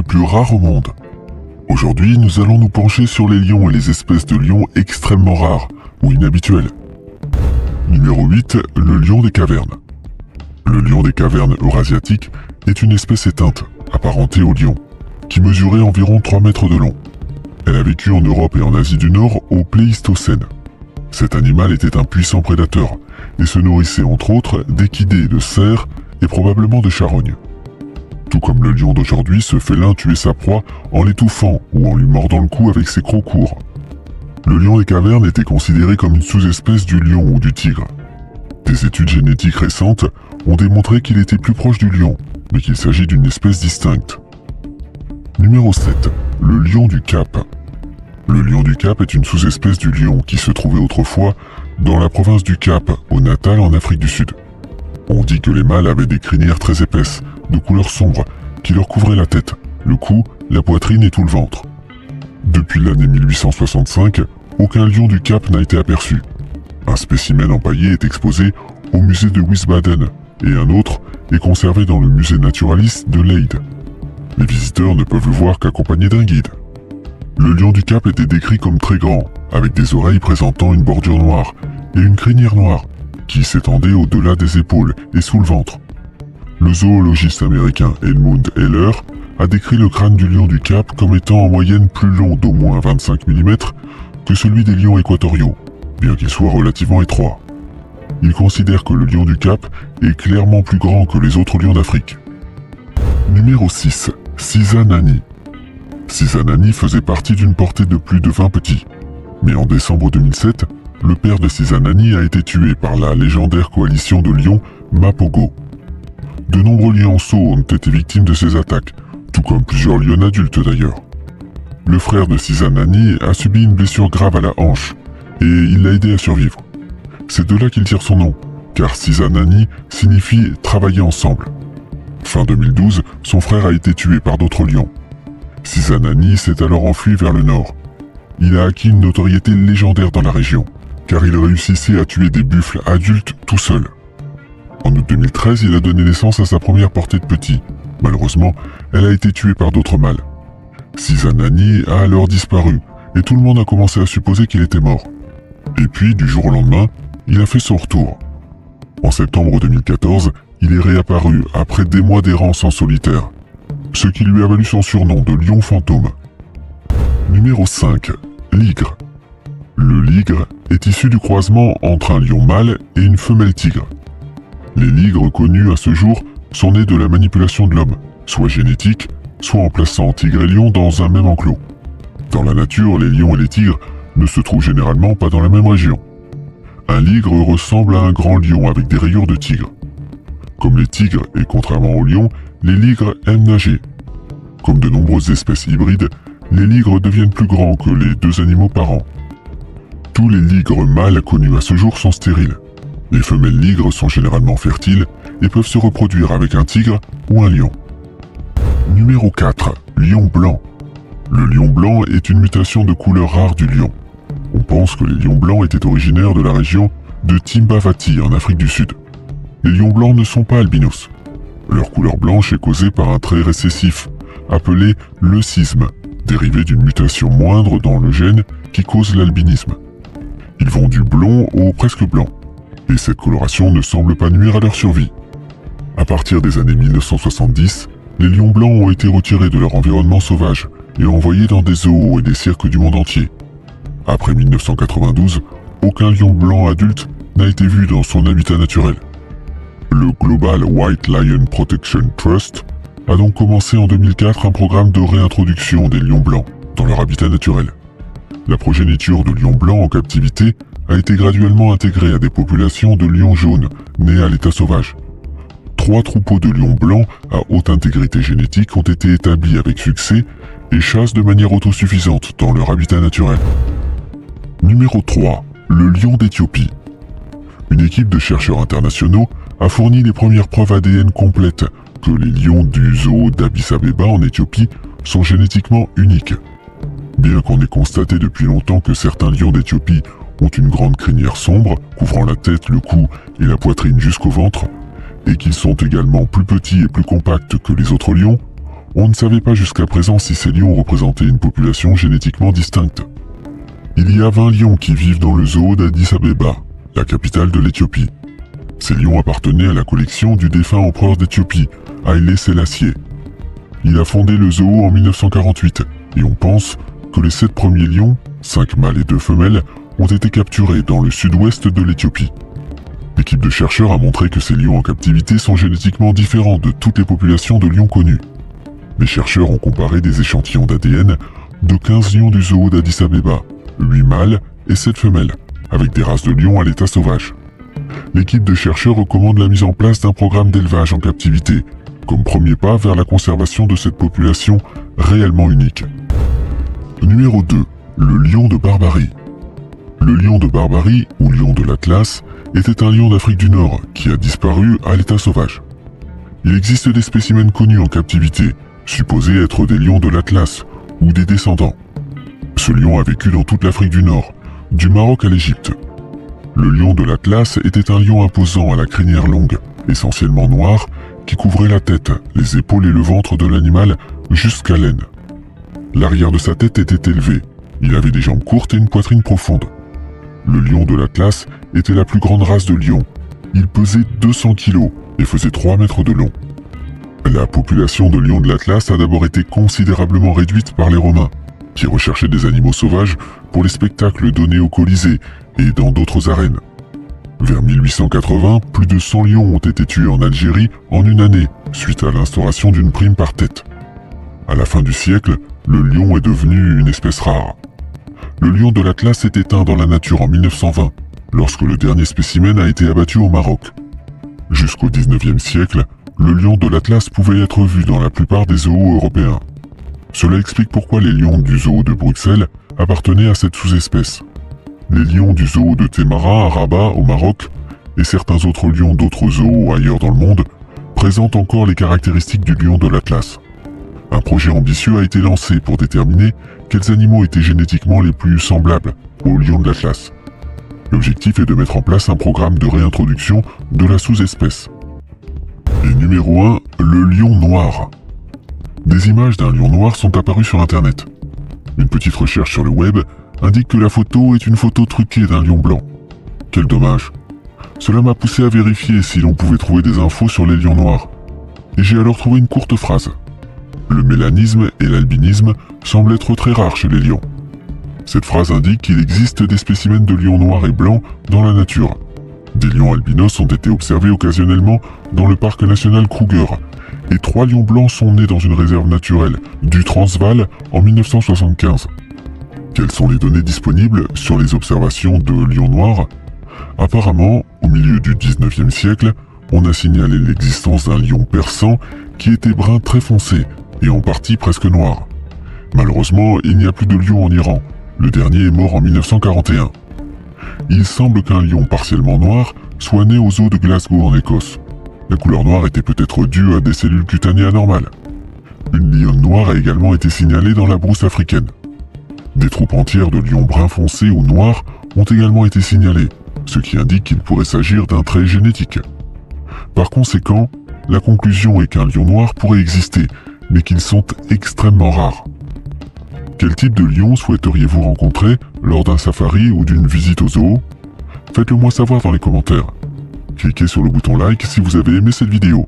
les plus rares au monde. Aujourd'hui, nous allons nous pencher sur les lions et les espèces de lions extrêmement rares ou inhabituelles. Numéro 8, le lion des cavernes. Le lion des cavernes eurasiatiques est une espèce éteinte, apparentée au lion, qui mesurait environ 3 mètres de long. Elle a vécu en Europe et en Asie du Nord au Pléistocène. Cet animal était un puissant prédateur et se nourrissait entre autres d'équidés, de cerfs et probablement de charognes. Tout comme le lion d'aujourd'hui, ce félin tuait sa proie en l'étouffant ou en lui mordant le cou avec ses crocs courts. Le lion des cavernes était considéré comme une sous-espèce du lion ou du tigre. Des études génétiques récentes ont démontré qu'il était plus proche du lion, mais qu'il s'agit d'une espèce distincte. Numéro 7. Le lion du Cap. Le lion du Cap est une sous-espèce du lion qui se trouvait autrefois dans la province du Cap, au Natal en Afrique du Sud. On dit que les mâles avaient des crinières très épaisses, de couleur sombre, qui leur couvraient la tête, le cou, la poitrine et tout le ventre. Depuis l'année 1865, aucun lion du Cap n'a été aperçu. Un spécimen empaillé est exposé au musée de Wiesbaden et un autre est conservé dans le musée naturaliste de Leyde. Les visiteurs ne peuvent le voir qu'accompagnés d'un guide. Le lion du Cap était décrit comme très grand, avec des oreilles présentant une bordure noire et une crinière noire, qui s'étendait au-delà des épaules et sous le ventre. Le zoologiste américain Edmund Heller a décrit le crâne du lion du Cap comme étant en moyenne plus long d'au moins 25 mm que celui des lions équatoriaux, bien qu'il soit relativement étroit. Il considère que le lion du Cap est clairement plus grand que les autres lions d'Afrique. Numéro 6. Cisanani. Cisanani faisait partie d'une portée de plus de 20 petits. Mais en décembre 2007, le père de Cisanani a été tué par la légendaire coalition de lions Mapogo. De nombreux lionceaux ont été victimes de ces attaques, tout comme plusieurs lions adultes d'ailleurs. Le frère de Cisanani a subi une blessure grave à la hanche, et il l'a aidé à survivre. C'est de là qu'il tire son nom, car Cisanani signifie « travailler ensemble ». Fin 2012, son frère a été tué par d'autres lions. Cisanani s'est alors enfui vers le nord. Il a acquis une notoriété légendaire dans la région, car il réussissait à tuer des buffles adultes tout seul. En août 2013, il a donné naissance à sa première portée de petits. Malheureusement, elle a été tuée par d'autres mâles. Cisanani a alors disparu, et tout le monde a commencé à supposer qu'il était mort. Et puis, du jour au lendemain, il a fait son retour. En septembre 2014, il est réapparu après des mois d'errance en solitaire, ce qui lui a valu son surnom de lion fantôme. Numéro 5. Ligre. Le ligre est issu du croisement entre un lion mâle et une femelle tigre. Les ligres connus à ce jour sont nés de la manipulation de l'homme, soit génétique, soit en plaçant tigre et lion dans un même enclos. Dans la nature, les lions et les tigres ne se trouvent généralement pas dans la même région. Un ligre ressemble à un grand lion avec des rayures de tigre. Comme les tigres et contrairement aux lions, les ligres aiment nager. Comme de nombreuses espèces hybrides, les ligres deviennent plus grands que les deux animaux parents. Tous les ligres mâles connus à ce jour sont stériles. Les femelles ligres sont généralement fertiles et peuvent se reproduire avec un tigre ou un lion. Numéro 4. Lion blanc. Le lion blanc est une mutation de couleur rare du lion. On pense que les lions blancs étaient originaires de la région de Timbavati en Afrique du Sud. Les lions blancs ne sont pas albinos. Leur couleur blanche est causée par un trait récessif, appelé leucisme, dérivé d'une mutation moindre dans le gène qui cause l'albinisme. Ils vont du blond au presque blanc, et cette coloration ne semble pas nuire à leur survie. À partir des années 1970, les lions blancs ont été retirés de leur environnement sauvage et envoyés dans des zoos et des cirques du monde entier. Après 1992, aucun lion blanc adulte n'a été vu dans son habitat naturel. Le Global White Lion Protection Trust a donc commencé en 2004 un programme de réintroduction des lions blancs dans leur habitat naturel. La progéniture de lions blancs en captivité a été graduellement intégrée à des populations de lions jaunes nés à l'état sauvage. 3 troupeaux de lions blancs à haute intégrité génétique ont été établis avec succès et chassent de manière autosuffisante dans leur habitat naturel. Numéro 3. Le lion d'Éthiopie. Une équipe de chercheurs internationaux a fourni les premières preuves ADN complètes que les lions du zoo d'Addis Abeba en Éthiopie sont génétiquement uniques. Bien qu'on ait constaté depuis longtemps que certains lions d'Éthiopie ont une grande crinière sombre, couvrant la tête, le cou et la poitrine jusqu'au ventre, et qu'ils sont également plus petits et plus compacts que les autres lions, On ne savait pas jusqu'à présent si ces lions représentaient une population génétiquement distincte. Il y a 20 lions qui vivent dans le zoo d'Addis Abeba, la capitale de l'Éthiopie. Ces lions appartenaient à la collection du défunt empereur d'Éthiopie, Haïlé Sélassié. Il a fondé le zoo en 1948 et on pense que les 7 premiers lions, 5 mâles et 2 femelles, ont été capturés dans le sud-ouest de l'Éthiopie. L'équipe de chercheurs a montré que ces lions en captivité sont génétiquement différents de toutes les populations de lions connues. Les chercheurs ont comparé des échantillons d'ADN de 15 lions du zoo d'Addis Abeba, 8 mâles et 7 femelles, avec des races de lions à l'état sauvage. L'équipe de chercheurs recommande la mise en place d'un programme d'élevage en captivité, comme premier pas vers la conservation de cette population réellement unique. Numéro 2. Le lion de Barbarie. Le lion de Barbarie, ou lion de l'Atlas, était un lion d'Afrique du Nord qui a disparu à l'état sauvage. Il existe des spécimens connus en captivité, supposés être des lions de l'Atlas ou des descendants. Ce lion a vécu dans toute l'Afrique du Nord, du Maroc à l'Égypte. Le lion de l'Atlas était un lion imposant à la crinière longue, essentiellement noire, qui couvrait la tête, les épaules et le ventre de l'animal jusqu'à l'aine. L'arrière de sa tête était élevé, il avait des jambes courtes et une poitrine profonde. Le lion de l'Atlas était la plus grande race de lions. Il pesait 200 kg et faisait 3 mètres de long. La population de lions de l'Atlas a d'abord été considérablement réduite par les Romains, qui recherchaient des animaux sauvages pour les spectacles donnés au Colisée et dans d'autres arènes. Vers 1880, plus de 100 lions ont été tués en Algérie en une année, suite à l'instauration d'une prime par tête. À la fin du siècle, le lion est devenu une espèce rare. Le lion de l'Atlas s'est éteint dans la nature en 1920, lorsque le dernier spécimen a été abattu au Maroc. Jusqu'au 19e siècle, le lion de l'Atlas pouvait être vu dans la plupart des zoos européens. Cela explique pourquoi les lions du zoo de Bruxelles appartenaient à cette sous-espèce. Les lions du zoo de Témara à Rabat au Maroc et certains autres lions d'autres zoos ailleurs dans le monde présentent encore les caractéristiques du lion de l'Atlas. Un projet ambitieux a été lancé pour déterminer quels animaux étaient génétiquement les plus semblables aux lions de l'Atlas. L'objectif est de mettre en place un programme de réintroduction de la sous-espèce. Et numéro 1, le lion noir. Des images d'un lion noir sont apparues sur Internet. Une petite recherche sur le web indique que la photo est une photo truquée d'un lion blanc. Quel dommage. Cela m'a poussé à vérifier si l'on pouvait trouver des infos sur les lions noirs. Et j'ai alors trouvé une courte phrase. Le mélanisme et l'albinisme semblent être très rares chez les lions. Cette phrase indique qu'il existe des spécimens de lions noirs et blancs dans la nature. Des lions albinos ont été observés occasionnellement dans le parc national Kruger, et 3 lions blancs sont nés dans une réserve naturelle du Transvaal en 1975. Quelles sont les données disponibles sur les observations de lions noirs? Apparemment, au milieu du 19e siècle, on a signalé l'existence d'un lion persan qui était brun très foncé et en partie presque noir. Malheureusement, il n'y a plus de lions en Iran. Le dernier est mort en 1941. Il semble qu'un lion partiellement noir soit né au zoo de Glasgow en Écosse. La couleur noire était peut-être due à des cellules cutanées anormales. Une lionne noire a également été signalée dans la brousse africaine. Des troupes entières de lions bruns foncés ou noirs ont également été signalées, ce qui indique qu'il pourrait s'agir d'un trait génétique. Par conséquent, la conclusion est qu'un lion noir pourrait exister, mais qu'ils sont extrêmement rares. Quel type de lion souhaiteriez-vous rencontrer lors d'un safari ou d'une visite au zoo? Faites-le moi savoir dans les commentaires. Cliquez sur le bouton like si vous avez aimé cette vidéo.